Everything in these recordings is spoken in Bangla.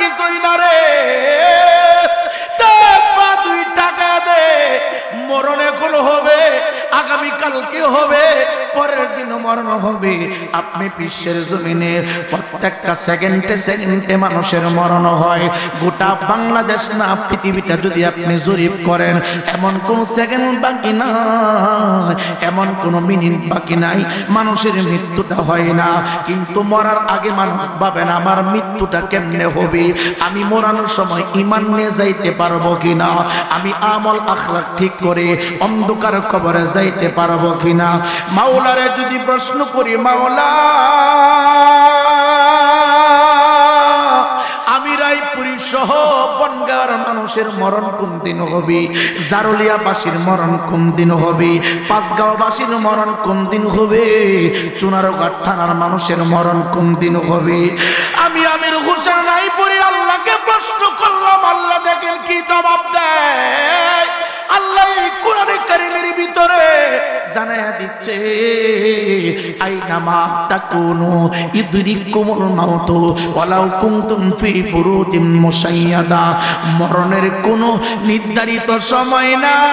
কিছুই না রে, দুই টাকা দে, মরণ এখন হবে, আগামীকালকে হবে, পরের দিনও মরণ হবে। আপনি বিশ্বের জমিনে প্রত্যেকটা সেকেন্ডে সেকেন্ডে মানুষের মরণ হয়। গোটা বাংলাদেশ না পৃথিবীটা যদি আপনি জরিপ করেন, এমন কোন সেকেন্ড বাকি নাই, এমন কোন মিনিট বাকি নাই মানুষের মৃত্যুটা হয় না। কিন্তু মরার আগে মানুষ ভাবে না আমার মৃত্যুটা কেমনে হবে, আমি মরানোর সময় ঈমান নিয়ে যাইতে পারবো কিনা, আমি আমল আখলাক ঠিক করে অন্ধকার কবরে যাইতে পারবো কিনা। মাওলারে যদি প্রশ্ন করি, মাওলা আমি রায়পুরী সহ বনগাঁর মানুষের মরণ কোন দিন হবে, জারুলিয়াবাসীর মরণ কোন দিন হবে, পাঁচগাঁওবাসীর মরণ কোন দিন হবে, চুনারঘাট থানার মানুষের মরণ কোন দিন হবে। আমি আমির হোসেন রায়পুরী আল্লাহকে প্রশ্ন করলাম, আল্লাহ দেখেন কি জবাব দেয়। আল্লাহ কোরআনে কারীমের ভিতরে জানায়া দিচ্ছে, আইনামা তাকুনু ইদরিকুমুল মাউত ওয়ালাউ কুনতুম ফি বুরুজিম মুশাইয়াদা। মরণের কোনো নির্ধারিত সময় নাই,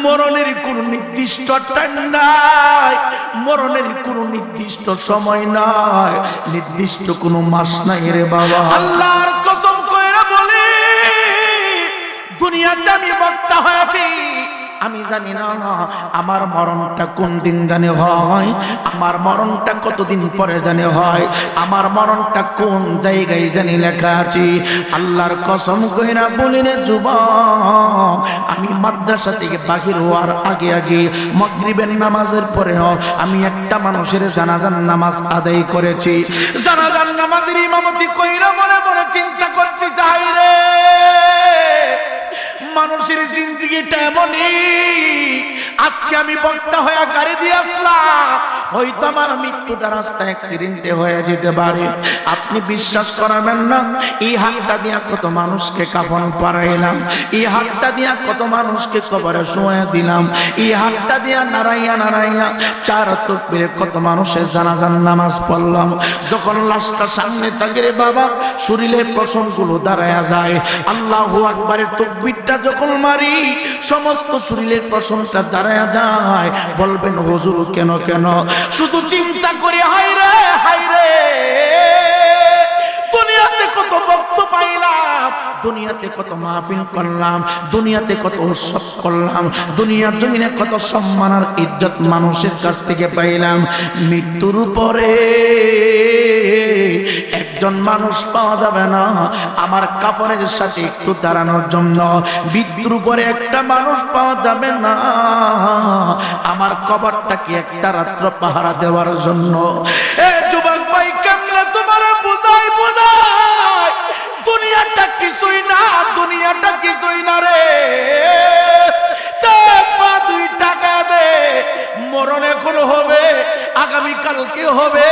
মরণের কোনো নির্দিষ্ট টাইম নাই, মরণের কোনো নির্দিষ্ট সময় নাই, নির্দিষ্ট কোনো মাস নাই রে বাবা। আল্লাহর কসম কইরা বলি, দুনিয়াতে আমি বক্তা হয়েছি, আমি জানি না আমার মরণটা কোন দিন জানে হয়, আমার মরণটা কতদিন পরে জানে হয়, আমার মরণটা কোন জায়গায় জানি লেখা আছে। আল্লাহর কসম কইরা বলি রে যুবক, আমি মাদ্রাসা থেকে বাহির হওয়ার আগে আগে মাগরিবের নামাজের পরে আমি একটা মানুষের জানাজার নামাজ আদায় করেছি। জানাজার নামাজের ইমামতি কইরা মনে মনে চিন্তা করতে চাই রে, মানুষের জিন্দেগিটা এমনই, আজকে আমি বক্তা হয়ে গাড়ি দিয়ে আসলাম, হয়তো আমার মৃত্যুটা রাস্তা অ্যাক্সিডেন্টে হয়ে যেতে পারে। আপনি বিশ্বাস করাবেন না, এই হাতটা দিয়া কত মানুষকে কাফন পরাইলাম, এই হাতটা দিয়া কত মানুষকে কবরে শুয়ে দিলাম, এই হাতটা দিয়া নারাইয়া নারাইয়া চার তাকবীরে কত মানুষের জানাজার নামাজ পড়লাম। যখন লাশটা সামনে থাকে রে বাবা, শরীরের পশমগুলো দাঁড়ায়া যায়, আল্লাহু আকবারের তাকবীরটা যখন মারি, সমস্ত শরীরের পশমটা দাঁড়ায়া যায়। বলবেন হুজুর কেন কেন? শুধু চিন্তা করি, হায় রে হায় রে, দুনিয়াতে কত বক্ত পাইলাম, দুনিয়াতে কত মাহফিল করলাম, দুনিয়াতে কত উৎসব করলাম, দুনিয়ার জমিনে কত সম্মান আর ইজ্জত মানুষের কাছ থেকে পাইলাম। মৃত্যুর উপরে একজন মানুষ পাওয়া যাবে না আমার কাফনের সাথে একটু দাঁড়ানোর জন্য, মৃত্যুর উপরে একটা মানুষ পাওয়া যাবে না আমার কবরটাকে একটা রাত্র পাহারা দেওয়ার জন্য। এ যুবক ভাই, কেমনে তোমার বুঝাই বুঝাই, দুনিয়াটা কিছুই না, দুনিয়াটা কিছুই না রে, দুই টাকা দে, মরণ এখন হবে, আগামীকালকে হবে,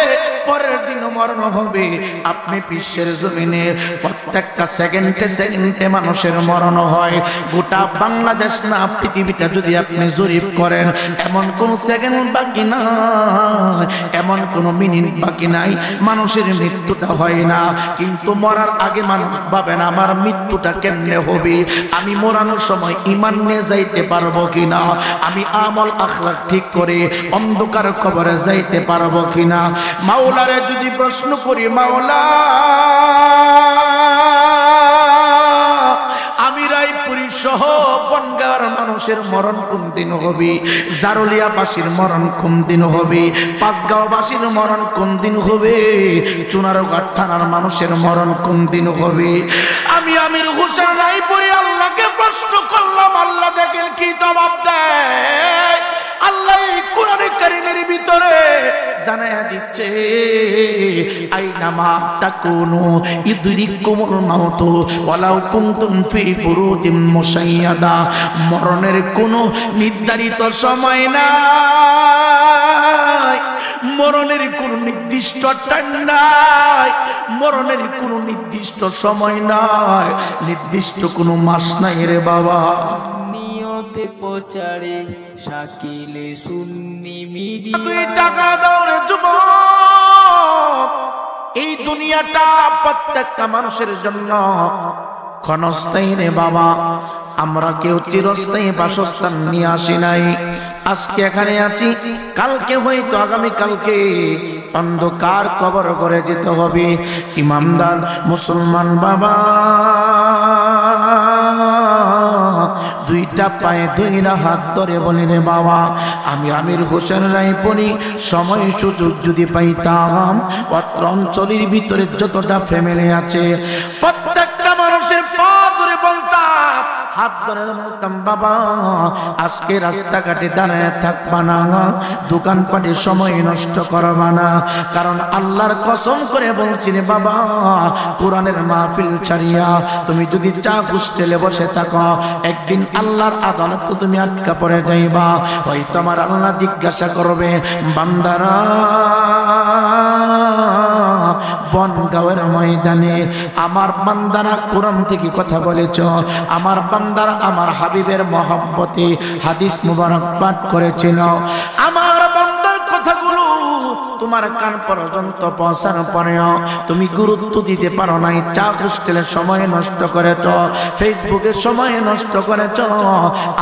পরের দিনও মরণ হবে। আপনি বিশ্বের জমিনে প্রত্যেকটা সেকেন্ডে সেকেন্ডে মানুষের মরণ হয়। গোটা বাংলাদেশ না পৃথিবীটা যদি আপনি জরিপ করেন, এমন কোন সেকেন্ড বাকি নাই, এমন কোন মিনিট বাকি নাই মানুষের মৃত্যুটা হয় না। কিন্তু মরার আগে মানুষ ভাবে না আমার মৃত্যুটা কেমনে হবে, আমি মরানোর সময় ঈমান নিয়ে যাইতে পারবো কিনা, আমি আমল আখলাক ঠিক করে অন্ধকার কবরে যাইতে পারবো কিনা। মাওলারে যদি প্রশ্ন করি, মাওলা আমি রায়পুরী সহ বনগাঁর মানুষের মরণ কোন দিন হবে, জারুলিয়াবাসীর মরণ কোন দিন হবে, পাঁচগাঁওবাসীর মরণ কোন দিন হবে, চুনারঘাট থানার মানুষের মরণ কোন দিন হবে। আমি আমির হোসেন রায়পুরী আল্লাহকে প্রশ্ন করলাম, আল্লাহ দেখেন কি জবাব দেয়। আল্লাহ কোরআনে কারীমের ভিতরে জানায়া দিচ্ছে, আইনামা তাকুনু ইদরিকুমুল মাউত ওয়ালাউ কুনতুম ফি বুরুজিম মুশাইয়াদা। মরণের কোনো নির্ধারিত সময় নাই, মরণের কোনো নির্দিষ্ট টাইম নাই, মরণের কোনো নির্দিষ্ট সময় নাই, নির্দিষ্ট কোনো মাস নাই রে বাবা। নিয়তে প্রচারে শাকিলে সুন্নি মিডিয়া, 2 টাকা দাও রে যুবক, এই দুনিয়াটা প্রত্যেকটা মানুষের জন্য ক্ষণস্থায়ী রে বাবা। আমরা কেউ চিরস্থায়ী বাসস্থান নিয়ে আসি নাই। আজকে এখানে আছি, কালকে হয়তো আগামী কালকে অন্ধকার কবর করে যেতে হবে। ইমানদার মুসলমান বাবা, দুইটা পায়ে দুইটা হাত ধরে বলি রে বাবা, আমি আমির হোসেন রায়পুরি সময় সুযোগ যদি পাইতাম, অত্র অঞ্চলের ভিতরে যতটা ফ্যামিলি আছে প্রত্যেকটা মানুষের পা ধরে বলতাম, হাত ধরে বলতাম, বাবা আজকে রাস্তাঘাটে দাঁড়ায় থাকবা না, দোকানপাটে সময় নষ্ট করবা না। কারণ আল্লাহর কসম করে বলছি রে বাবা, কোরআনের মাহফিল ছাড়িয়া তুমি যদি চা হোস্টেলে বসে থাকো, একদিন আল্লাহর আদালতে তুমি আটকা পড়ে যাইবা। হয়তো আমার আল্লাহ জিজ্ঞাসা করবে, বান্দারা বনগাঁওয়ের ময়দানে আমার বান্দারা কোরআন থেকে কথা বলেছ, আমার বান্দারা আমার হাবিবের মহব্বতে হাদিস মুবারক পাঠ করেছিল, আমার বান্দার কথাগুলো তোমার কান পর্যন্ত পৌঁছানোর পরেও তুমি গুরুত্ব দিতে পারো নাই। চা হোস্টেলে সময় নষ্ট করেছ, ফেসবুকে সময় নষ্ট করেছ।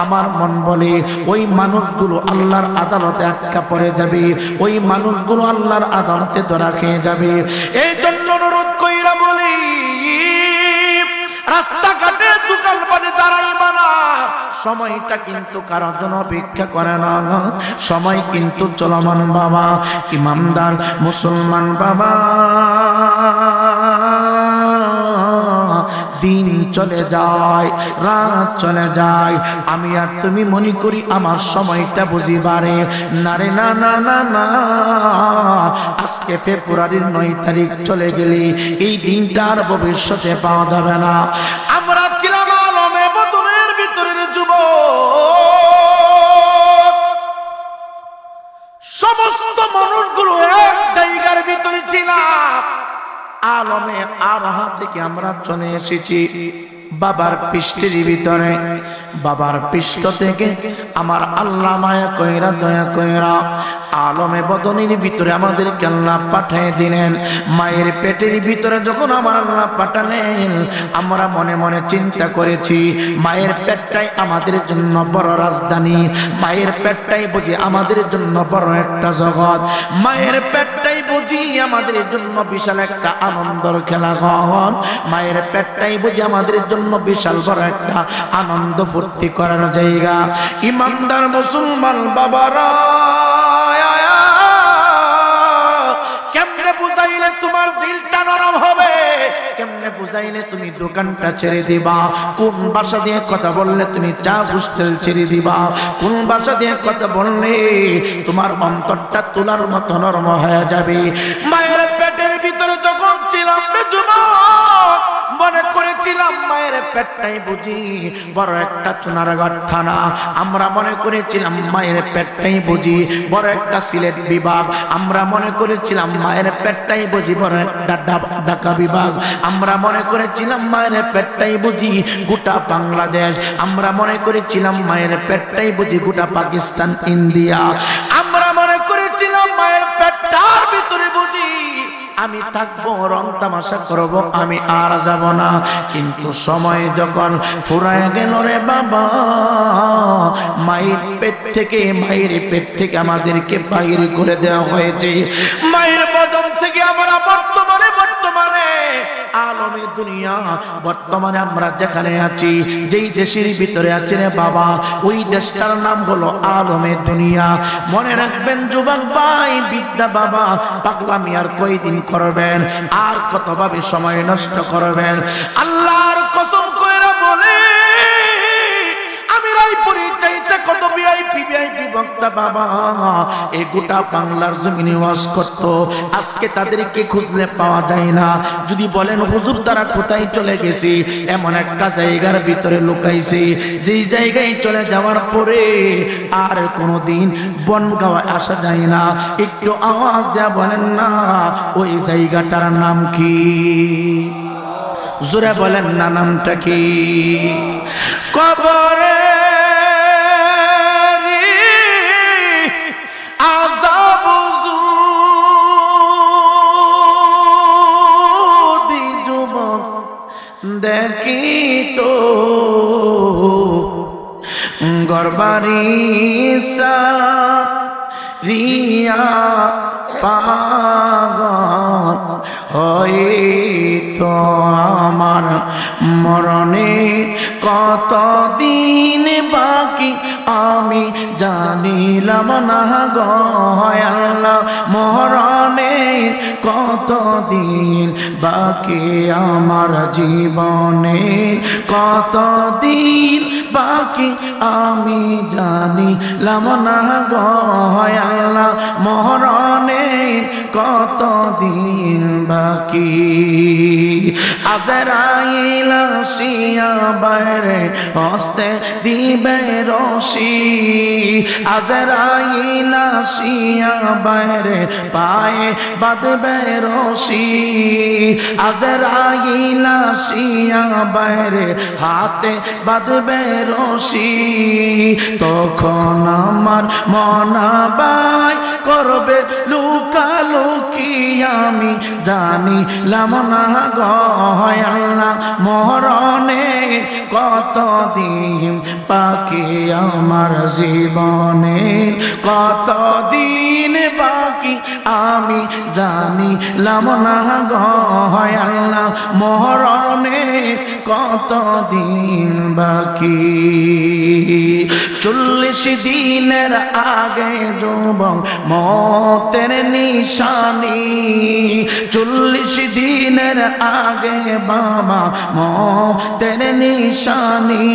আমার মন বলে ওই মানুষগুলো আল্লাহর আদালতে আটকা পড়ে যাবে, ওই মানুষগুলো আল্লাহর আদালতে ধরা খেয়ে যাবে। এই জন্য অনুরোধ কইরা বলি, রাস্তাঘাটে দোকানপাটে দাঁড়াইবা না। সময়টা কিন্তু কারোর জন্য অপেক্ষা করে না, সময় কিন্তু চলমান বাবা। ইমানদার মুসলমান বাবা, দিন চলে যায়, রাত চলে যায়, আমি আর তুমি মনে করি আমার সময়টা বুঝিবারে না রে, না না না না। আজকে ফেব্রুয়ারির 9 তারিখ চলে গেলে এই দিনটা আর ভবিষ্যতে পাওয়া যাবে না। আমরা ছিলাম আলমে বদনের ভিতরের যুবক, সমস্ত মানুষগুলো এক জায়গার ভিতরে ছিলাম। আলমে আবহা থেকে আমরা চলে এসেছি বাবার পৃষ্ঠের ভিতরে। বাবার পৃষ্ঠ থেকে আমার আল্লাহ মায়া কইরা দয়া কইরা আলমে বদনের ভিতরে আমাদেরকে আল্লাহ পাঠিয়ে দিলেন। মায়ের পেটের ভিতরে যখন আমার আল্লাহ পাঠালেন, আমরা মনে মনে চিন্তা করেছি, মায়ের পেটটাই আমাদের জন্য বড় রাজধানী, মায়ের পেটটাই বুঝি আমাদের জন্য বড় একটা জগৎ, মায়ের পেটটাই বুঝি আমাদের জন্য বিশাল একটা আনন্দের খেলাঘর, মায়ের পেটটাই বুঝি আমাদের জন্য বিশাল বড় একটা আনন্দ ফুর্তি করার জায়গা। ইমানদার মুসলমান বাবারা, কেমনে বুঝাইলে তোমার দিলটা নরম হবে, কেমনে বুঝাইলে তুমি দোকানটা ছেড়ে দিবা, কোন ভাষা দিয়ে কথা বললে তুমি চা হোস্টেল ছেড়ে দিবা, কোন ভাষা দিয়ে কথা বললে তোমার অন্তরটা তোলার মতো নরম হয়ে যাবে। মায়ের পেটের ভিতরে যখন ছিলাম যুবক, মনে করেছিলাম মায়ের পেটটাই বুঝি বড় একটা চুনারগড় থানা, আমরা মনে করেছিলাম মায়ের পেটটাই বুঝি বড় একটা সিলেট বিভাগ, আমরা মনে করেছিলাম মায়ের পেটটাই বুঝি বড় একটা ঢাকা বিভাগ, আমরা মনে করেছিলাম মায়ের পেটটাই বুঝি গোটা বাংলাদেশ, আমরা মনে করেছিলাম মায়ের পেটটাই বুঝি গোটা পাকিস্তান ইন্ডিয়া, আমরা মনে করেছিলাম মায়ের পেটটার ভিতরে বুঝি আমি থাকবো, রং তামাশা করবো, আমি আর যাব না। কিন্তু সময় যখন ফুরায় গেল রে বাবা, মায়ের পেট থেকে আমাদেরকে বাইর করে দেওয়া হয়েছে। মায়ের বদন থেকে আমরা বর্তমানে আলমে দুনিয়া, বর্তমানে আমরা যেখানে আছি, যেই দেশের ভিতরে আছি রে বাবা, ওই দেশটার নাম হলো আলমে দুনিয়া। মনে রাখবেন যুবক ভাই, বিদ্যা বাবা, পাগলামি আর কয়দিন করবেন, আর কতভাবে সময় নষ্ট করবেন। আল্লাহর কসম কইরা বলে, আমি রায়পুরি চাইতে কত ভিআইপি বক্তা বাবা এই গোটা বাংলার জমিনে ওয়াজ করত, আজকে তাদেরকে খুঁজলে পাওয়া যায় না। যদি বলেন হুজুর তারা কোথায় চলে গেছে, এমন একটা জায়গার ভিতরে লুকাইছে, যেই জায়গায় চলে যাওয়ার পরে আর কোনোদিন বনগাঁও আসা যায় না। একটু আওয়াজ দেয়া বলেন না, ওই জায়গাটার নাম কি? জোরে বলেন না, নামটা কি? কবরে আযাব তোমারি রিয়া পাগল হয়ে তো আমার মরণে কত দিন বাকি আমি জানিলাম না গো আল্লাহ মরণে কত দিন বাকি আমার জীবনে কত দিন বাকি আমি জানিলাম না গো আল্লাহ মরণে কত দিন বাকি আজরাইল আসিয়া বাইরে হস্তে দিবে রশি আজরাইল আসিয়া বাইরে পায়ে বাঁধবে রশি আজরাইল আসিয়া বাইরে হাতে বাঁধবে রশি তখন আমার মনাবাই করবে লুকালুকি আমি জানিলাম না গো আল্লাহ মরণে কত দিন বাকি আমার জীবনে কত দিন বাকি আমি জানিলাম না গো আল্লাহ মরণে কত দিন বাকি 40 দিনের আগে যুবক মতের নিশানি 40 দিনের আগে বাবা মতের নিশানি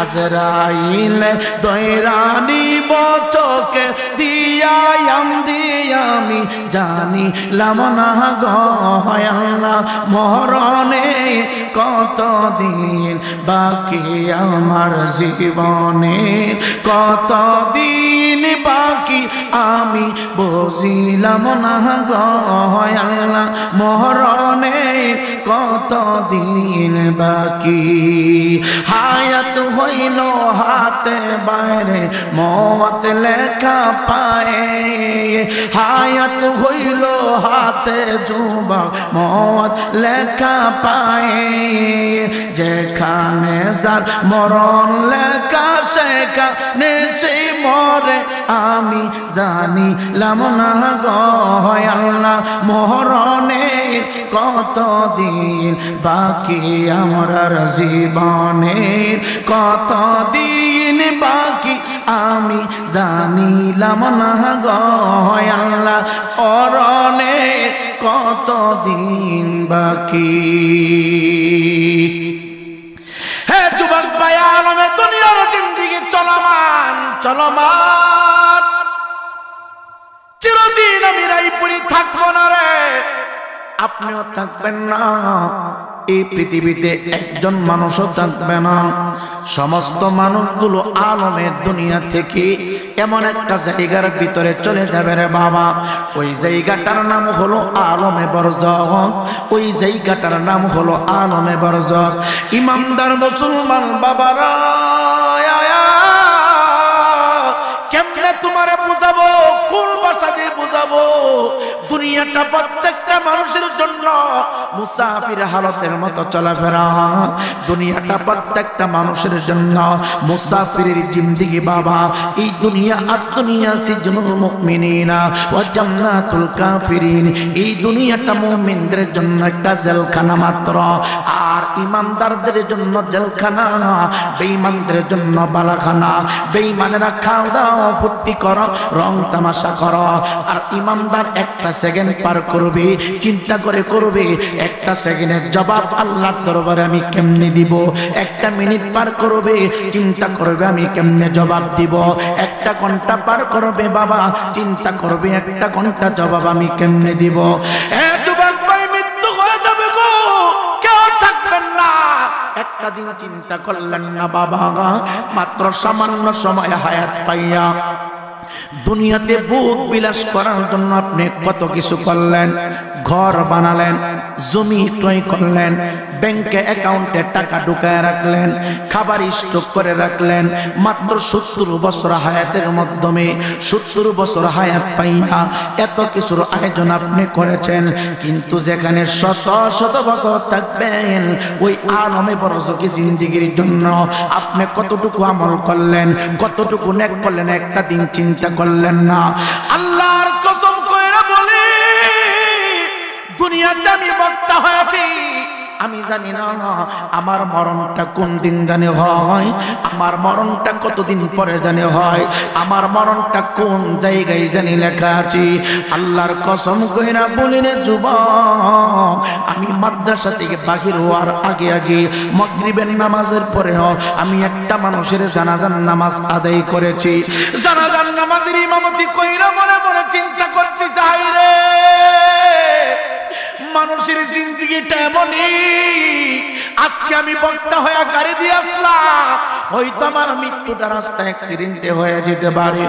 আজরাইল দয়রানি বচকে দিয়াম আমি জানিলাম না গো আল্লাহ মরণে কত দিন বাকি আমার জীবনে কত দিন বাকি আমি বুঝিলাম না গো আল্লাহ মরণে কত দিন বাকি হায়াত হইল হাতে বাইরে মত লেখা পায়ে হায়াত হইল হাতে যুবক মত লেখা পায়ে যেখানে যার মরণ লেখা সেখানে সেই মরে আমি জানিলাম না গো আল্লাহ মরণে কত দিন বাকি আমার জীবনে কত দিন বাকি আমি জানিলাম না গো আল্লাহ মরণে কত দিন বাকি হে যুবক ভাই আলমে দুনিয়ার জিন্দেগি চলমান চলমান চিরদিন আমি রায়পুরি থাকবো না রে আপনিও থাকবেন না এই পৃথিবীতে একজন মানুষও থাকবে না সমস্ত মানুষগুলো আলমের দুনিয়া থেকে এমন একটা জায়গার ভিতরে চলে যাবে রে বাবা ওই জায়গাটার নাম হলো আলমে বরজখ ওই জায়গাটার নাম হলো আলমে বরজখ ইমানদার মুসলমান বাবারা কেমনে তোমারে বুঝাবো কোন ভাষা দিয়ে বুঝাবো দুনিয়াটা প্রত্যেকটা মানুষের জন্য মুসাফির হালতের মতো চলাফেরা দুনিয়াটা প্রত্যেকটা মানুষের জন্য মুসাফিরের জিন্দেগি বাবা এই দুনিয়া আর দুনিয়া সিজনুল মুমিনিনা ওয়া জান্নাতুল কাফিরিন এই দুনিয়াটা মুমিনদের জন্য একটা জেলখানা মাত্র আর ইমানদারদের জন্য জেলখানা বেঈমানদের জন্য বালাখানা বেঈমানেরা খাওয়া দাওয়া ফুর্তি করো রং তামাশা করো আর ইমানদার একটা সেকেন্ড পার করবে চিন্তা করে করবে একটা সেকেন্ডের জবাব আল্লাহর দরবারে আমি কেমনে দিব একটা মিনিট পার করবে চিন্তা করবে আমি কেমনে জবাব দিব একটা ঘন্টা পার করবে বাবা চিন্তা করবে একটা ঘন্টা জবাব আমি কেমনে দিব এ যুবক ভাই মৃত্যু হয়ে যাবে গো কেউ থাকবেন না একটা দিন চিন্তা করলেন না বাবা মাত্র সামান্য সময় হায়াত পাইয়া দুনিয়াতে ভোগ বিলাস করার জন্য আপনি কত কিছু করলেন, ঘর বানালেন, জমি ক্রয় করলেন, ব্যাংকে অ্যাকাউন্টে টাকা ঢুকায় রাখলেন, খাবার স্টক করে রাখলেন। মাত্র 70 বছর হায়াতের মাধ্যমে 70 বছর হায়াত পাইয়া এত কিছুর আয়োজন আপনি করেছেন। কিন্তু যেখানে শত শত বছর থাকবেন, ওই আলমে বরজকি জিন্দেগির জন্য আপনি কতটুকু আমল করলেন, কতটুকু নেক করলেন, একটা দিন চিন্তা করলেন না। আল্লাহর কসম কইরা বলি, দুনিয়াতে আমি বক্তা হয়েছি, আমি জানি না আমার মরণটা কোন দিন জানে হয়, আমার মরণটা কতদিন পরে জানে হয়, আমার মরণটা কোন জায়গায় জানি লেখা আছে। আল্লাহর কসম কইরা বলিন যুবক, আমি মাদ্রাসা থেকে বাহির হওয়ার আগে আগে মাগরিবের নামাজের পরেও আমি একটা মানুষের জানাজার নামাজ আদায় করেছি। জানাজার নামাজের ইমামতি কইরা মনে মনে চিন্তা করতে চাই রে, মানুষের জিন্দেগিটা এমনই। আজকে আমি বক্তা হয়ে গাড়ি দিয়ে আসলাম, হয়তো আমার মৃত্যুটা রাস্তা অ্যাক্সিডেন্টে হয়ে যেতে পারে।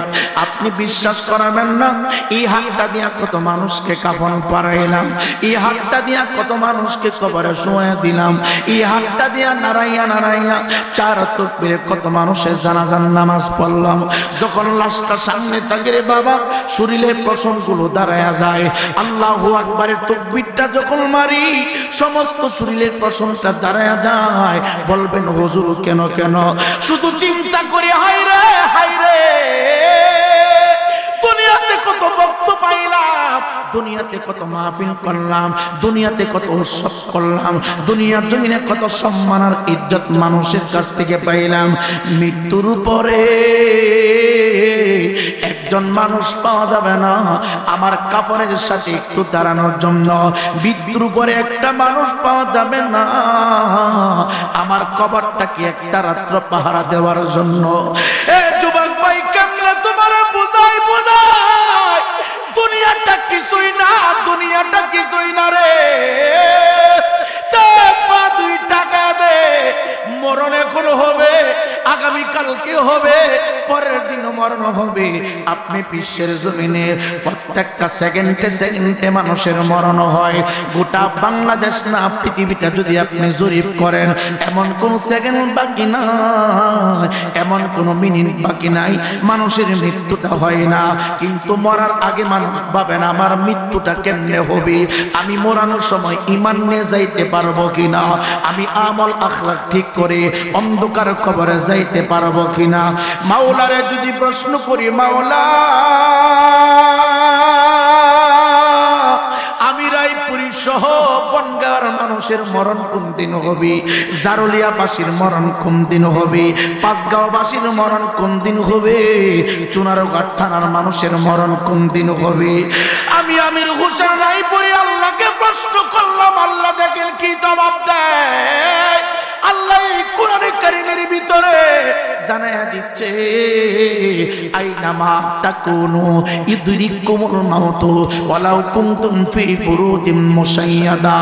আপনি বিশ্বাস করাবেন না, এই হাতটা দিয়া কত মানুষকে কাফন পরাইলাম, এই হাতটা দিয়া কত মানুষকে কবরে শুয়ে দিলাম, এই হাতটা দিয়া নারাইয়া নারাইয়া 4 তাকবীরে কত মানুষের জানাজার নামাজ পড়লাম। যখন লাশটা সামনে থাকে রে বাবা, শরীরের পশমগুলো দাঁড়ায়া যায়। আল্লাহু আকবারের তাকবীরটা যখন মারি, সমস্ত শরীরের পশমটা দাঁড়ায়া যায়। বলবেন হুজুর কেন কেন? শুধু চিন্তা করে হায় রে হায় রে, দুনিয়াতে কত বক্ত পাইলাম, দুনিয়াতে কত মাহফিল করলাম, দুনিয়াতে কত উৎসব করলাম, দুনিয়ার জমিনে কত সম্মান আর ইজ্জত মানুষের কাছ থেকে পাইলাম। মৃত্যুর পরে একজন মানুষ পাওয়া যাবে না আমার কাফনের সাথে একটু দাঁড়ানোর জন্য, মৃত্যুর পরে একটা মানুষ পাওয়া যাবে না আমার কবরটাকে একটা রাত্র পাহারা দেওয়ার জন্য। এ যুবক ভাই, কেমনে তোমার বুঝাই বুঝাই, দুনিয়াটা কিছুই না, দুনিয়াটা কিছুই না রে। 2 টাকা দে, মরণ এখন হবে, আগামীকালকে হবে, পরের দিনও মরণ হবে। আপনি বিশ্বের জমিনে প্রত্যেকটা সেকেন্ডে সেকেন্ডে মানুষের মরণ হয়। গোটা বাংলাদেশ না পৃথিবীটা যদি আপনি জরিপ করেন, এমন কোন সেকেন্ড বাকি নাই, এমন কোন মিনিট বাকি নাই মানুষের মৃত্যুটা হয় না। কিন্তু মরার আগে মানুষ ভাবেন আমার মৃত্যুটা কেমনে হবে, আমি মরানোর সময় ঈমান নিয়ে যাইতে পারবো কিনা, আমি আমল আখলাক ঠিক করে অন্ধকার কবরে যাইতে পারবো কিনা। মাওলারে যদি প্রশ্ন করি, মাওলা আমি রায়পুরি সহ বনগাঁর মানুষের মরণ কোন দিন হবে, জারুলিয়াবাসীর মরণ কোন দিন হবে, পাঁচগাঁওবাসীর মরণ কোন দিন হবে, চুনারঘাট থানার মানুষের মরণ কোন দিন হবে। আমি আমির হোসেন রায়পুরি আল্লাহকে প্রশ্ন করলাম, আল্লাহ দেখেন কি জবাব দেয়। আল্লাহ কোরআনে কারীমের ভিতরে জানায়া দিচ্ছে, আইনামা তাকুনু ইদরিকুমুল মাউত ওয়ালাউ কুনতুম ফি বুরুজিম মুশাইয়াদা।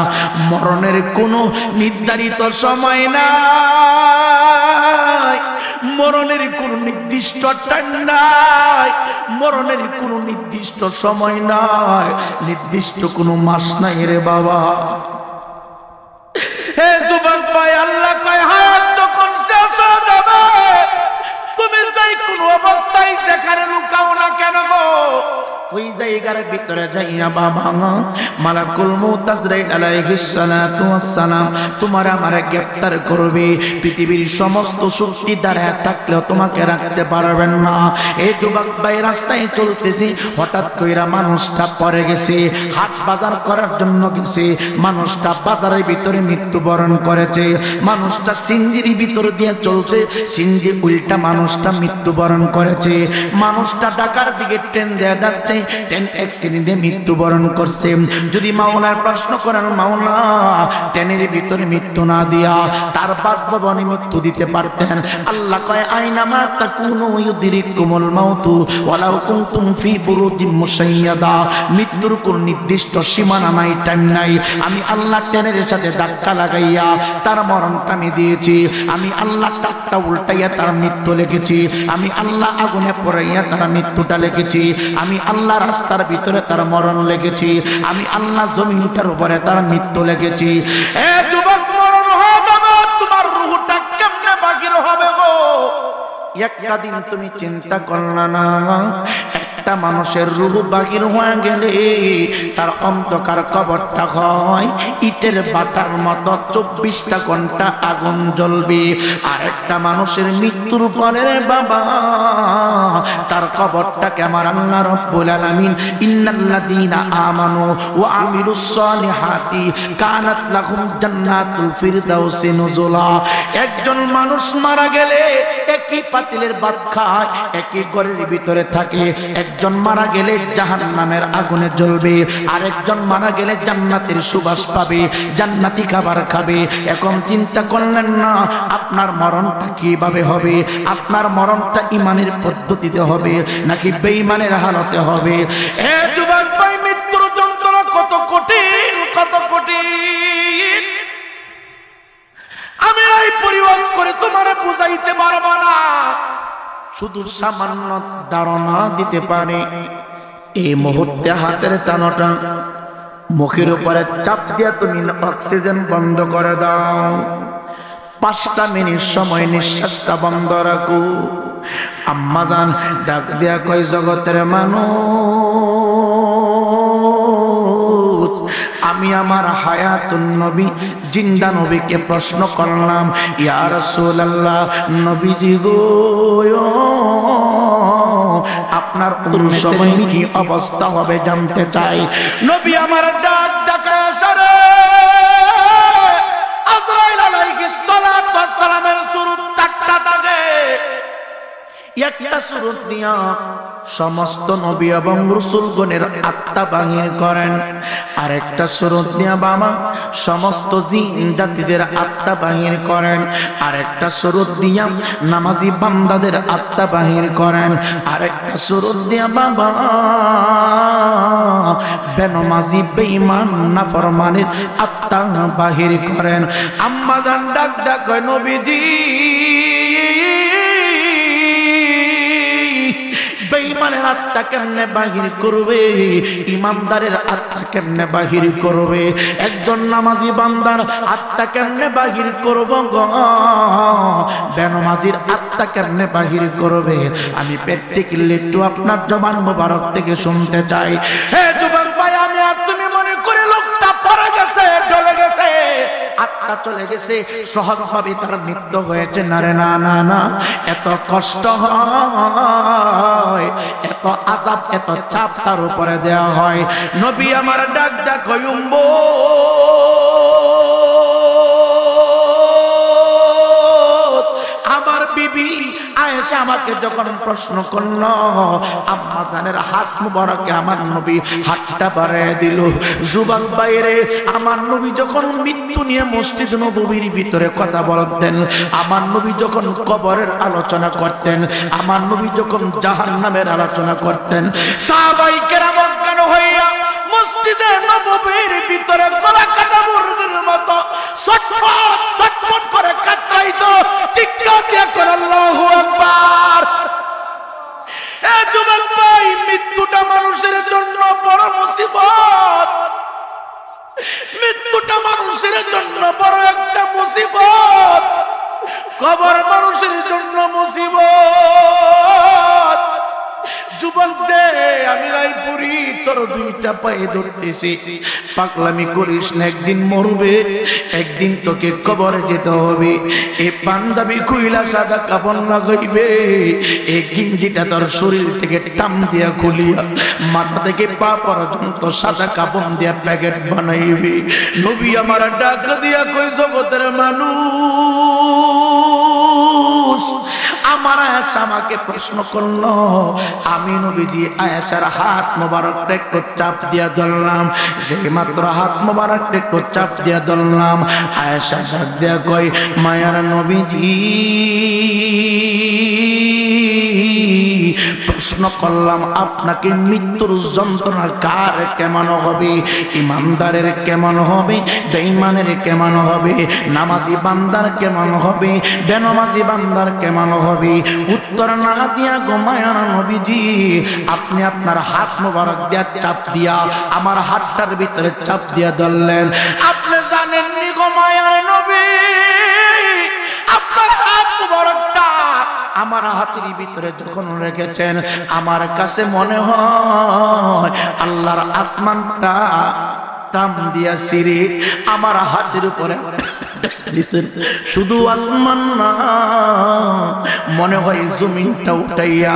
মরণের কোনো নির্ধারিত সময় নাই, মরণের কোনো নির্দিষ্ট টাইম নাই, মরণের কোনো নির্দিষ্ট সময় নাই, নির্দিষ্ট কোনো মাস নাই রে বাবা। হে যুবক ভাই, আল্লাহ কয় হায়াত যখন শেষ হয়ে যাবে, তুমি যাই কোন অবস্থায় যেখানে লুকাও না কেন গো, ওই জায়গার ভিতরে যাইয়া বাবা মালাকুল মউত আজরাইল আলাইহিস সালাতু ওয়াস সালাম তোমার আমারে গ্রেফতার করবে। পৃথিবীর সমস্ত শক্তি দ্বারা থাকলেও তোমাকে রাখতে পারবেন না। এই যুবক ভাই রাস্তায় চলতেছি, হঠাৎ কইরা মানুষটা পড়ে গেছে, হাট বাজার করার জন্য গেছে, মানুষটা বাজারের ভিতরে মৃত্যুবরণ করেছে। মানুষটা সিঞ্জির ভিতর দিয়ে চলছে, সিঞ্জি উল্টা মানুষটা মৃত্যুবরণ করেছে। মানুষটা ঢাকার দিকে ট্রেন দেয়া যাচ্ছে, ট্রেন অ্যাক্সিডেন্টে মৃত্যুবরণ করছে, যদি মাওলার প্রশ্ন করেন মাওলা ট্রেনের ভিতরে মৃত্যু না দিয়া তার বাসভবনে মৃত্যু দিতে পারতেন, আল্লাহ কয় আইনামা তাকুনু ইউদরিকুমুল মাউতু ওয়ালাউ কুনতুম ফি বুরুজিম মুশাইয়াদা। মৃত্যুর কোন নির্দিষ্ট সীমানা নাই, টাইম নাই। আমি আল্লাহ ট্রেনের সাথে ধাক্কা লাগাইয়া তার মরণটা আমি দিয়েছি, আমি আল্লাহ টাকটা উল্টাইয়া তার মৃত্যু লিখেছি, আমি আল্লাহ আগুনে পড়াইয়া তার মৃত্যুটা লিখেছি, আমি আল্লাহ রাস্তার ভিতরে তার মরণ লিখেছি, আমি আল্লাহ জমিনটার উপরে তার মৃত্যু লিখেছি। এ যুবক, মরণ হয়ে যাবে, তোমার রূহটা কেমনে বাহির হবে গো? একটা দিন তুমি চিন্তা করলা না, একটা মানুষের রূহ বাহির হয়ে গেলে তার অন্ধকার কবরটা হয় ইটের বাটার মতো, 24টা ঘন্টা আগুন জ্বলবে। আর একটা মানুষের মৃত্যুর পরে বাবা তার কবরটাকে আমার আল্লাহ রাব্বুল আলামিন ইন্নাল্লাযীনা আমানু ওয়া আমিলুস সালিহাতি কানাত লাহুম জান্নাতুল ফিরদাউসি নুজুলা। একজন মানুষ মারা গেলে একই পাতিলের ভাত খায়, একই ঘরের ভিতরে থাকে। একজন মারা গেলে জাহান্নামের আগুনে জ্বলবে, আর একজন মারা গেলে জান্নাতের সুবাস পাবে, জান্নাতি খাবার খাবে। এখন চিন্তা করলেন না আপনার মরণটা কিভাবে হবে? আপনার মরণটা ইমানের পদ্ধতিতে হবে নাকি বেঈমানের হালতে হবে? এ যুবক ভাই, মৃত্যুর যন্ত্রণা কত কঠিন, কত কঠিন। আমি এই পরিবেশ করে তোমারে বুঝাইতে পারবো না, শুধু সামান্য ধারণা দিতে পারে। এই মুহূর্তে হাতের তানোটা মুখের উপরে চাপ দিয়া তুমি অক্সিজেন বন্ধ করে দাও। 5টা মিনিট সময় নিঃশ্বাসটা বন্ধ রাখো। আম্মা জান ডাক দিয়া কই, জগতের মানুষ, আমি আমার হায়াতুন নবী জিন্দা নবীকে প্রশ্ন করলাম, ইয়া রাসূলুল্লাহ, নবীজি গো আপনার সময় কি অবস্থা হবে জানতে চাই। নবী আমার ডাক ডাকা সারে আজরাইল আলাইহিস সালাতু ওয়াস সালামের সুরত 4টা থাকে। একটা সুরত দিয়া সমস্ত নবী এবং রাসূলগণের আত্মা বাহির করেন, আর একটা সুরত দিয়া বাবা সমস্ত জিন জাতিদের আত্মা বাহির করেন, আর একটা সুরত দিয়া নামাজি বান্দাদের আত্মা বাহির করেন, আর একটা সুরত দিয়া বাবা বেনমাজি বেঈমান নাফরমানের আত্মা বাহির করেন। আম্মা জান ডাক ডাক কয়, নবীজি বেঈমানের আত্মা কেমনে বাহির করবে? ইমানদারের আত্মা কেমনে বাহির করবে? একজন নামাজি বান্দার আত্মা কেমনে বাহির করব গো? বেনমাজির আত্মা কেমনে বাহির করবে? আমি প্র্যাকটিক্যালি একটু আপনার জবান মোবারক থেকে শুনতে চাই। হে যুবক ভাই, আমি আর তুমি মনে করে লোকটা পড়ে গেছে, ডলে গেছে, আত্মা চলে গেছে, সহজভাবে তার মৃত্যু হয়েছে। না রে, না না না, এত কষ্ট হয়, এত আযাব, এত চাপ তার উপরে দেওয়া হয়। নবী আমার ডাক ডাক হইম্ব, আমার বিবি আয়েশা আমাকে যখন প্রশ্ন করল, আম্মা জানের হাত মুবারকে আমার নবী হাতটা বাড়িয়ে দিল। যুবক বাইরে, আমার নবী যখন মৃত্যু নিয়ে মসজিদ নববীর ভিতরে কথা বলতেন, আমার নবী যখন কবরের আলোচনা করতেন, আমার নবী যখন জাহান্নামের আলোচনা করতেন, সাহাবায়ে কেরাম অজ্ঞান হইয়া মসজিদে নববীর ভিতরে গলা কাটা মুরগির মতো ছটফট ছটফট করে কাতরাইতো, চিৎকার দিয়ে করে আল্লাহু আকবার। এ যুবক ভাই, মৃত্যুটা মানুষের জন্য বড় মুসিবত, মৃত্যুটা মানুষের জন্য বড় একটা মুসিবত, কবর মানুষের জন্য মুসিবত। যুবক দে, আমি রায়পুরি তোর 2টা পায়ে ধরতেছি, পাগলামি করিস না, একদিন মরবে, একদিন তোকে কবরে যেতে হবে। এই পাঞ্জাবি খুইলা সাদা কাপড় লাগাইবে, এই গিঞ্জিটা তোর শরীর থেকে টান দিয়া খুলিয়া মাথা থেকে পা পর্যন্ত সাদা কাপড় দিয়া প্যাকেট বানাইবে। নবী আমার ডাক দিয়া কই, জগতের মানুষ, আমার আয়েশা আমাকে প্রশ্ন করলো, আমি নবীজি আয়েশার হাত মোবারকটা একটু চাপ দিয়া ধরলাম, সেই মাত্র হাত মোবারকটা একটু চাপ দিয়া ধরলাম, আয়েশা ডাক দিয়া কই, মায়ার নবীজি প্রশ্ন করলাম আপনাকে মৃত্যুর যন্ত্রণা কার কেমন হবে? ইমানদারের কেমন হবে? বেঈমানের কেমন হবে? নামাজি বান্দার কেমন হবে? বেনামাজি বান্দার কেমন হবে? উত্তর না দিয়া গো মায়ার নবীজি আপনি আপনার হাত মোবারক দিয়া চাপ দিয়া আমার হাতটার ভিতরে চাপ দিয়া ধরলেন। আপনি জানেননি গো মায়ার নবী, আপনার হাত মোবারকটা আমার হাতের ভিতরে যখন রেখেছেন আমার কাছে মনে হয় আল্লাহর আসমানটা টান দিয়া সিঁড়ি আমার হাতের উপরে শুধু আসমান না, মনে হয় জমিনটা উঠাইয়া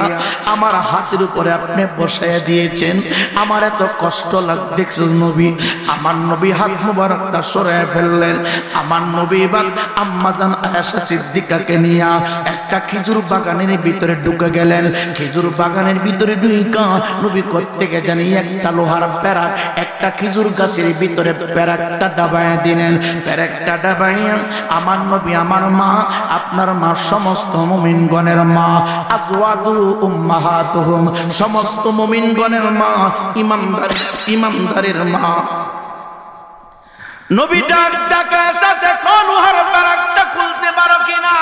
আমার হাতের উপরে আপনি বসাইয়া দিয়েছেন। আমার এত কষ্ট লাগছে নবী, আমার নবী হাত মুবারকটা সরাইয়া ফেললেন। আমার নবী এবার আম্মা জান আয়েশা সিদ্দিকাকে নিয়ে একটা খেজুর বাগানের ভিতরে ঢুকে গেলেন। খেজুর বাগানের ভিতরে ঢুকা নবী কোত্থেকে জানি একটা লোহার প্যারা একটা খেজুর গাছের ভিতরে প্যারাকটা ডাবাইয়া দিলেন। প্যারাকটা ডাবাইয়া আমার নবী আমার মা আপনার মা সমস্ত মুমিনগণের মা আজওয়াজু উম্মাহাতুহুম সমস্ত মুমিনগণের মা ইমানদারের মা নবী ডাক ডাকা সাথে লোহার প্যারাকটা খুলতে পারো কিনা,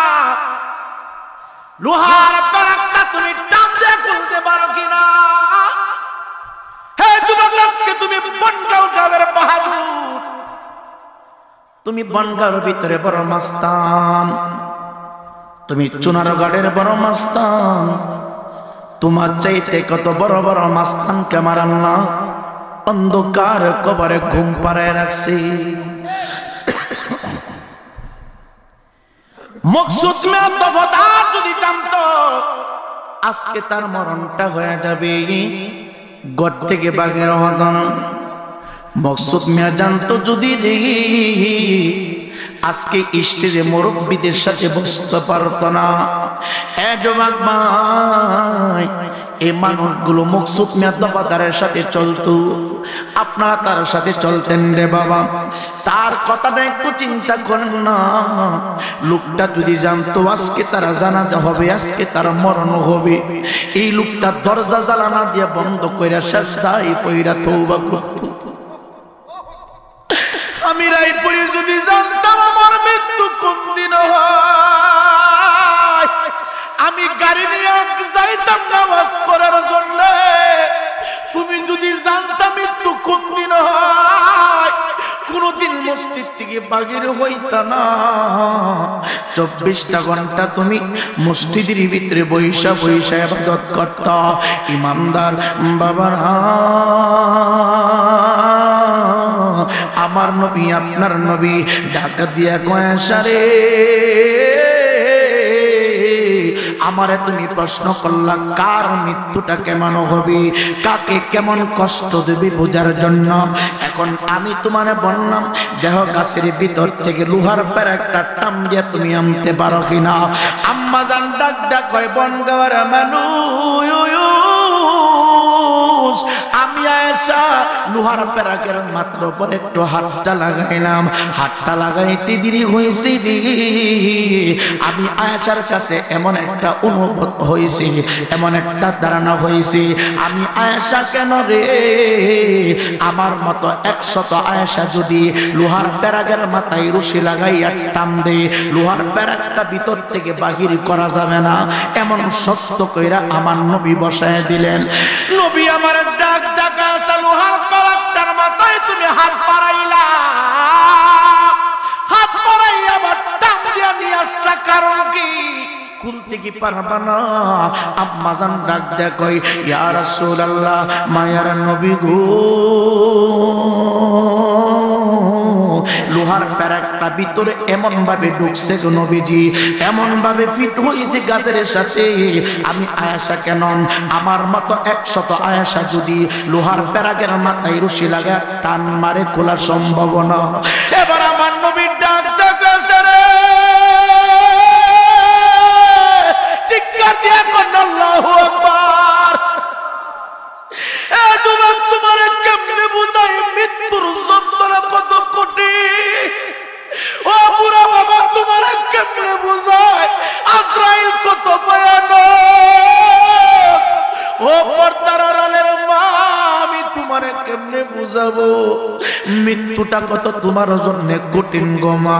লোহার প্যারাকটা তুমি টান দিয়ে খুলতে পারো কিনা। হে যুবক আজকে তুমি বনগাঁও গাঁয়ের বাহাদুর, তুমি বনগাঁর ভিতরে বড় মাস্তান, তুমি চুনারগড়ের বড় মাস্তান, তোমার চাইতে কত বড় বড় মাস্তানকে আমার আল্লাহ অন্ধকার কবরে ঘুম পাড়ায় রাখছি। মকসুদ মে তফাৎ যদি জানতো আজকে তার মরণটা হয়ে যাবে গড় থেকে বাঘের হদন। মকসুদ মিয়া জানতো যদি আজকে স্টেজে মুরব্বীদের সাথে বসতে পারতো না। এই মানুষগুলো মকসুদ মিয়া দফাদারের সাথে চলতো, আপনারা তার সাথে চলতেন রে বাবা। তার কথাটা একটু চিন্তা করেন না, লোকটা যদি জানতো আজকে তারা জানাজা হবে, আজকে তার মরণ হবে, এই লোকটা দরজা জ্বালানা দিয়ে বন্ধ কইরা সাজদায় কইরা তওবা করতো। আমি রাইট পরে যদি জানতাম আমার মৃত্যু কোন দিন হয়, আমি গাড়ি নিয়ে যাইতাম নামাজ করার জন্য। তুমি যদি জানতাম মৃত্যু কোন দিন হয়, কোনদিন মসজিদ থেকে বাগির হইতা না। 24টা ঘন্টা তুমি মসজিদের ভিতরে বৈশা বৈশা ইবাদত করতা। ইমানদার বাবারা, আমার নবী আপনার নবী ডাক দিয়া কয় আয়েশা রে, আমারে তুমি প্রশ্ন করলা কার মৃত্যুটা কেমন হবে, কাকে কেমন কষ্ট দেবে বোঝার জন্য। এখন আমি তোমারে বললাম দেহ গাছের ভিতর থেকে লোহার প্যারাকটা টান দিয়ে তুমি আনতে পারো কিনা। আম্মা জান ডাক ডাক কয় বনগাঁওয়ের মানুষ, আমি আয়েশা লোহার প্যারাকের মাত্র উপর একটু হাতটা লাগাইলাম, হাতটা লাগাইতে দেরি হয়েছে রে। আমি আয়েশার কাছে এমন একটা অনুভূত হয়েছে, এমন একটা ধারণা হয়েছে, আমি আয়েশা কেন রে, আমার মতো 100 আয়েশা যদি লোহার প্যারাকের মাথায় রশি লাগাইয়া টান দে, লোহার প্যারাকটা ভিতর থেকে বাহির করা যাবে না, এমন শক্ত কইরা আমার নবী বসায় দিলেন। নবী আমার ডাক ডাকা লোহার প্যারাকটার মাথায় তুমি হাত পারাইলা, হাত পারাইয়া আবার টান দিয়া নিয়ে আসলা, কারণ কি খুলতে কি পারবা না? আম্মা জান ডাক দেয়া কই ইয়া রাসূলুল্লাহ, মায়ার নবী গো, লোহার প্যারাকটা ভিতরে এমন ভাবে ঢুকছে গো নবীজি, এমন ভাবে ফিট হইছে গাছের সাথে, আমি আয়েশা কেন, আমার মতো 100 আয়েশা যদি লোহার প্যারাকের মাথায় রশি লাগা টান মারে খোলা সম্ভব না। এবার আমার নবীর ডাক ডাক রে, ঠিক আল্লাহু আকবার। এ যুবক তোমারে কেমনে বুঝাই মৃত্যুর যন্ত্রণা কত কঠিন। ও বুড়া বাবা তোমারে কেমনে বুঝাই আজরাইল কত ভয়ানক। ও পর্দার আড়ালের মা আমি তোমারে কেমনে বুঝাবো মৃত্যুটা কত তোমার জন্য কঠিন গো মা।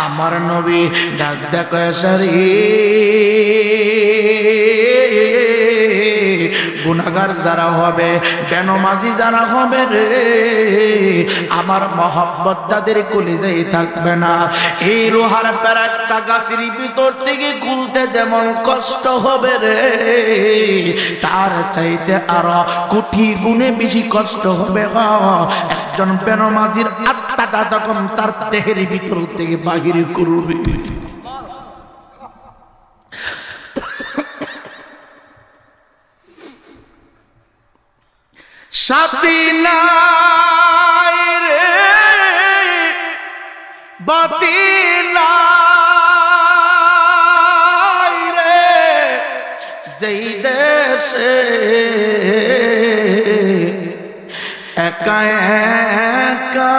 আমার নবী ডাক ডাক সারি গুনাহগার যারা হবে বেনমাজি যারা হবে রে আমার মহব্বত তাদের কলিজায় থাকবে না। এই লোহার প্যারাকটা গাছের ভিতর থেকে খুলতে যেমন কষ্ট হবে রে তার চাইতে আরো কোটি গুণে বেশি কষ্ট হবে একজন বেনমাজির আত্মাটা যখন তার দেহের ভিতর থেকে বাহির করবে। সাথী নাই রে বাতি নাই রে যেই দেশে একা একা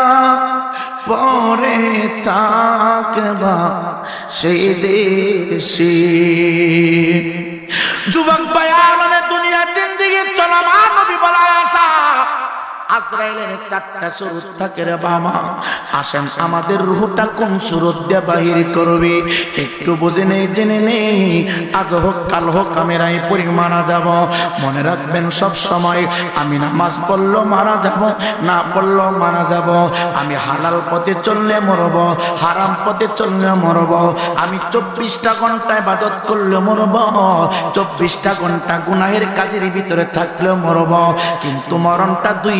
পরে থাকবা সেই দেশে। যুবক ভাইয়ারা দুনিয়া জিন্দেগি চলমান নবী বলা আসা আজরাইলের চারটা সুরত থাকে রে বাবা। আসেন আমাদের রূহটা কোন সুরত দিয়ে বাহির করবে একটু বুঝে নেই জেনে নেই। আজ হোক কাল হোক আমি রাই পরি মারা যাব। মনে রাখবেন সব সময় আমি নামাজ পড়লো মারা যাব না পড়লো মারা যাব। আমি হালাল পথে চললে মরব হারাম পথে চললে মরব। আমি 24টা ঘন্টা ইবাদত করলে মরব 24টা ঘন্টা গুনাহের কাজের ভিতরে থাকলে মরব। কিন্তু মরণটা দুই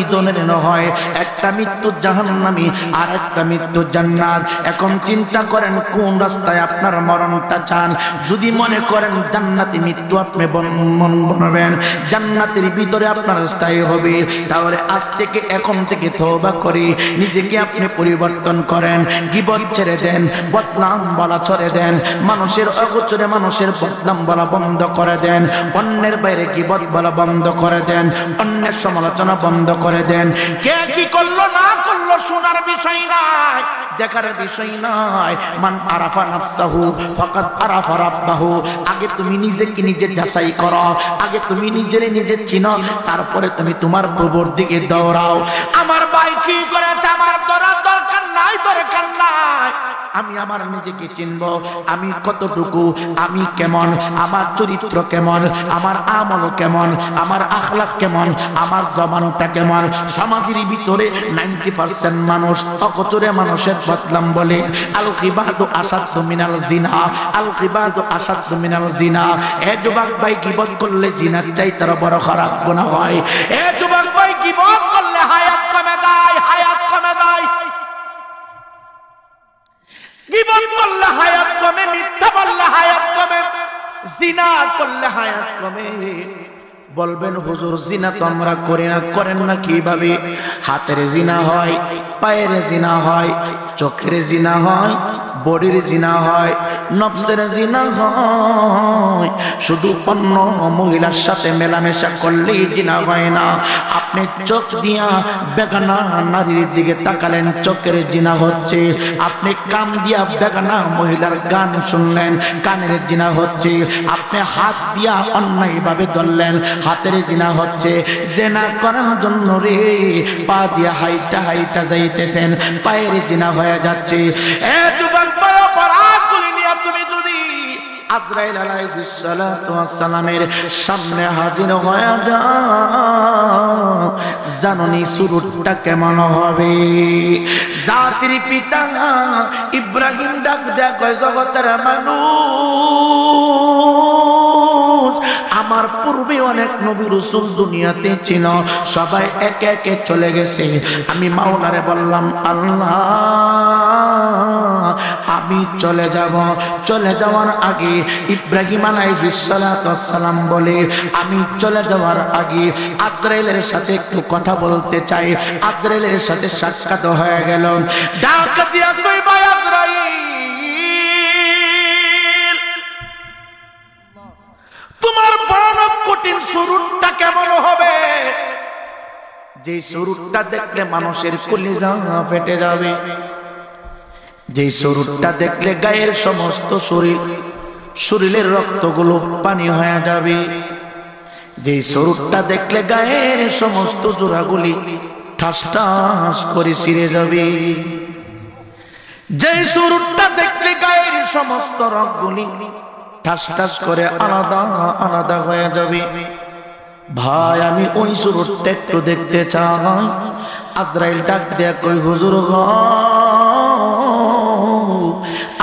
হয়, একটা মৃত্যু জাহান্নামী আর একটা মৃত্যু জান্নাত। এখন চিন্তা করেন কোন রাস্তায় আপনার মরণটা চান। যদি মনে করেন জান্নাতি মৃত্যু আপনি বলবেন জান্নাতের ভিতরে আপনার স্থায়ী হবে তাহলে আজ থেকে এখন থেকে তওবা করি নিজেকে আপনি পরিবর্তন করেন। গীবত ছেড়ে দেন বদনাম বলা ছেড়ে দেন মানুষের অগোচরে মানুষের বদনাম বলা বন্ধ করে দেন অন্যের বাইরে গীবত বলা বন্ধ করে দেন অন্যের সমালোচনা বন্ধ করে দেন। কে কি করলো না করলো শোনার বিষয় নাই দেখার বিষয় নয়। মান আরাফা নাফসাহু ফাকাদ আরাফা রাব্বাহু। আগে তুমি নিজেকে নিজে যাচাই করো আগে তুমি নিজেরে নিজে চিনো তারপরে তুমি তোমার প্রভুর দিকে দৌড়াও। আমার ভাই কি করেছে আমার দরকার নাই দরকার নাই। আমি আমার নিজেকে চিনব আমি কতটুকু আমি কেমন আমার চরিত্র কেমন আমার আমল কেমন আমার আখলাক কেমন আমার জবানটা কেমন। সমাজের ভিতরে 90% মানুষ অকচরে মানুষের বদনাম বলে। আল গিবাদু আসাদ্দু মিনাল জিনা আল গিবাদু আসাদ্দু মিনাল জিনা। এ যুবক ভাই গীবত করলে জিনার চাইতে বড় খারাপ গুনাহ হয়। এ যুবক ভাই গীবত করলে হায়াত কমে যায় হায়াত কমে যায়। গীবত করলে হায়াত কমে মিথ্যা বললে হায়াত কমে জিনা করলে হায়াত কমে। বলবেন হুজুর জিনা তো আমরা করি না করেন না কিভাবে? হাতের জিনা হয় পায়ের জিনা হয় চোখের জিনা হয় বডির জিনা হয় নফসের জিনা হয়। শুধু অন্য মহিলার সাথে মেলামেশা করলেই জিনা হয় না। আপনি চোখ দিয়া বেগানা নারীর দিকে তাকালেন চোখের জিনা হচ্ছে। আপনি কান দিয়া বেগানা মহিলার গান শুনলেন কানের জিনা হচ্ছে। আপনি হাত দিয়া অন্যায় ভাবে ধরলেন হাতের জিনা হচ্ছে। জিনা করার জন্য রে পা দিয়া হাইটা হাইটা যাইতেছেন পায়ের জিনা হয়ে যাচ্ছে। এ যুবক বড় অপরাধগুলি নিয়ে তুমি যদি আজরাইল আলাইহিস সালাতু ওয়াস সালামের সামনে হাজির হয়ে যাও জাননি শুরুটা কেমন হবে। জাতির পিতা ইব্রাহিম ডাক দেয়া কয় জগতের মানুষ আমার পূর্বে অনেক নবী রাসূল দুনিয়াতে ছিল সবাই একে একে চলে গেছে। আমি মাওলারে বললাম আল্লাহ আমি চলে যাব। চলে যাওয়ার আগে ইব্রাহিম আলাইহিস সালাতু ওয়াস সালাম বলে আমি চলে যাওয়ার আগে আজরাইলের সাথে একটু কথা বলতে চাই। আজরাইলের সাথে সাক্ষাৎ হয়ে গেল। ডাক দিয়া কই ভাই আজরাইল তোমার ভয়ানক কঠিন শুরুটা কেমন হবে? যে শুরুটা দেখলে মানুষের কলিজা ফেটে যাবে, যে শুরুটা দেখলে গায়ের সমস্ত শরীরের রক্তগুলো পানি হয়ে যাবে, যে শুরুটা দেখলে গায়ের সমস্ত জোড়াগুলি ঠাস ঠাস করে ছিঁড়ে যাবে, যে শুরুটা দেখলে গায়ের সমস্ত রক্তগুলি ঠাস ঠাস করে আলাদা আলাদা হয়ে যাবে। ভাই আমি ওই শুরুটা একটু দেখতে চাই। আজরাইল ডাক দেয়া কই হুজুর গো,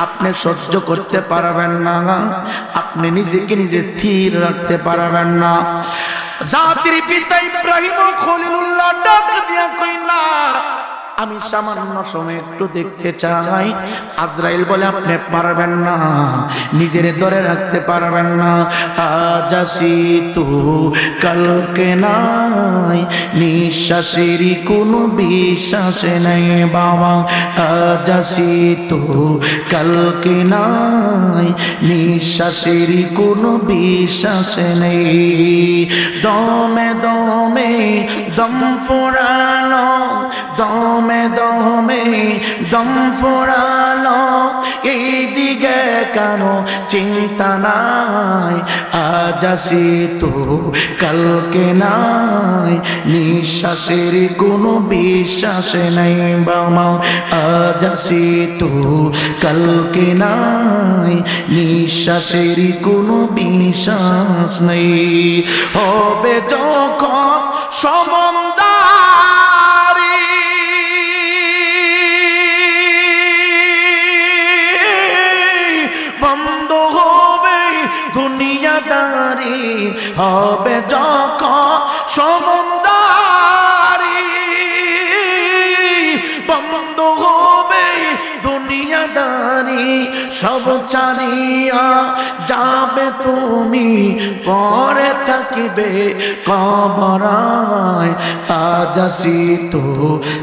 আপনি সহ্য করতে পারবেন না, আপনি নিজেকে নিজে স্থির রাখতে পারবেন না। জাতির পিতা ইব্রাহিম খলিলুল্লাহ ডাক দিয়া কইলা আমি সামান্য সময় একটু দেখতে চাই। আজরাইল বলে আপনি পারবেন না, নিজের ধরে রাখতে পারবেন না। আজ আসি তু কালকে নাই, নিঃশ্বাসের কোনো বিশ্বাস নেই বাবা। আজ আসি তু কালকে নাই, নিঃশ্বাসের কোনো বিশ্বাস নেই। দমে দমে দম ফোড়ানো, দমে দমে দম ফোড়ালো, এই দিকে কেন চিন্তা নাই। আজ আসি তো কালকে নাই, নিঃশ্বাসের কোনো বিশ্বাস নেই বাবা। আজ আসি তো কালকে নাই, নিঃশ্বাসের কোনো বিশ্বাস নেই। হবে যখন সমন্দারি, বন্ধ হবে দুনিয়াদারি, হবে যখন সমন্দারি, বন্ধ হবে দুনিয়াদারি, সব ছাড়িয়া যাবে তুমি, পরে থাকিবে কবরায়। আজ আসি তো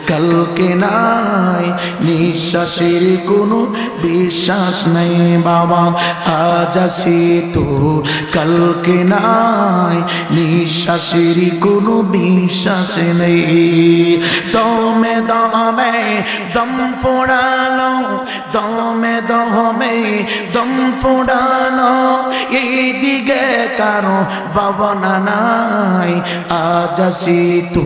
কালকে নাই, নিঃশ্বাসের কোনো বিশ্বাস নেই বাবা। আজ আসি তো কালকে নাই, নিঃশ্বাসের কোনো বিশ্বাস নেই। দমে দমে দম ফোড়ানো, দমে দমে দম ফোড়ানো, এই দিকে কারো ভাবনা নাই। আজ আসি তো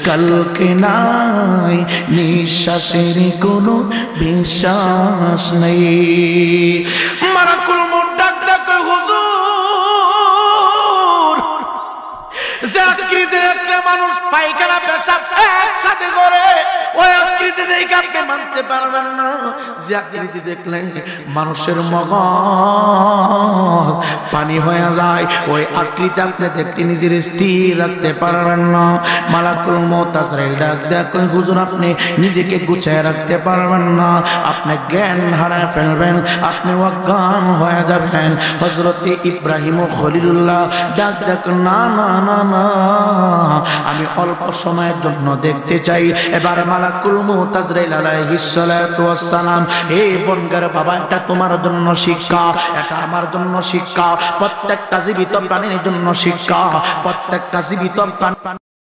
কালকে নাই, নিঃশ্বাসের কোনো বিশ্বাস নেই। মারাকুল মুড্ডাক ডাকে হুজুর, যে আকৃতি দেখলে মানুষ পায়খানা পেশাব একসাথে করে, ওই আকৃতি দেখে আপনি মানতে পারবেন না। যে আকৃতি দেখলে মানুষের মগজ পানি হয়ে যায়, ওই আকৃতি আপনি দেখতে নিজের স্থির রাখতে পারবেন না। মালাকুল মউত আজরাইল ডাক দেয়া কই হুজুর আপনি নিজেকে গুছিয়ে রাখতে পারবেন না, আপনি জ্ঞান হারায় ফেলবেন, আপনি অজ্ঞান হয়ে যাবেন। হযরতে ইব্রাহিম খলিলুল্লাহ ডাক দেয়া না না না না, আমি অল্প সময়ের জন্য দেখতে চাই। এবার মালাকুল মউত আজরাইল আলাইহিস সালাতু ওয়াস সালাম, হে বনগার বাবা, এটা তোমার জন্য শিক্ষা, এটা আমার জন্য শিক্ষা, প্রত্যেকটা জীবিত প্রাণীর জন্য শিক্ষা, প্রত্যেকটা জীবিত প্রাণী